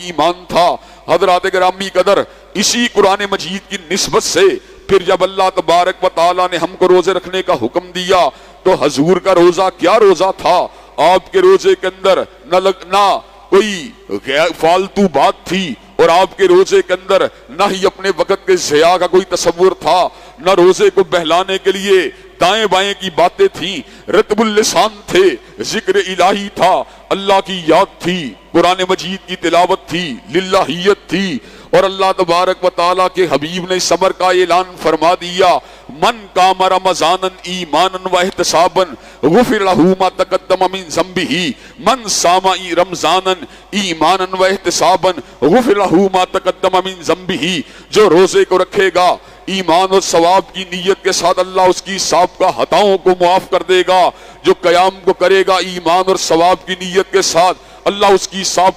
ایمان تھا۔ حضرات گرامی قدر، اسی قرآن مجید کی نسبت سے پھر جب اللہ تبارک و تعالیٰ نے ہم کو روزے رکھنے کا حکم دیا تو حضور کا روزہ کیا روزہ تھا؟ آپ کے روزے کے اندر نہ کوئی فالتو بات تھی، اور آپ کے روزے کے اندر نہ ہی اپنے وقت کے ضیاع کا کوئی تصور تھا، نہ روزے کو بہلانے کے لیے دائیں بائیں کی باتیں تھیں، رتب اللسان تھے، ذکر الہی تھا، اللہ کی یاد تھی، قرآن مجید کی تلاوت تھی، للہیت تھی۔ اور اللہ تبارک و تعالیٰ کے حبیب نے صبر کا اعلان فرما دیا، من قام رمضانا ایمانا و احتسابا غفر له ما تقدم من ذنبه، من صام رمضانا ایمانا و احتسابا غفر له ما تقدم من ذنبه، جو روزے کو رکھے گا ایمان اور ثواب کی نیت کے ساتھ اللہ اس کی سابقہ خطاؤں کو معاف کر دے گا۔ جو قیام کو کرے گا ایمان اور ثواب کی نیت کے ساتھ اللہ اس کی سابقہ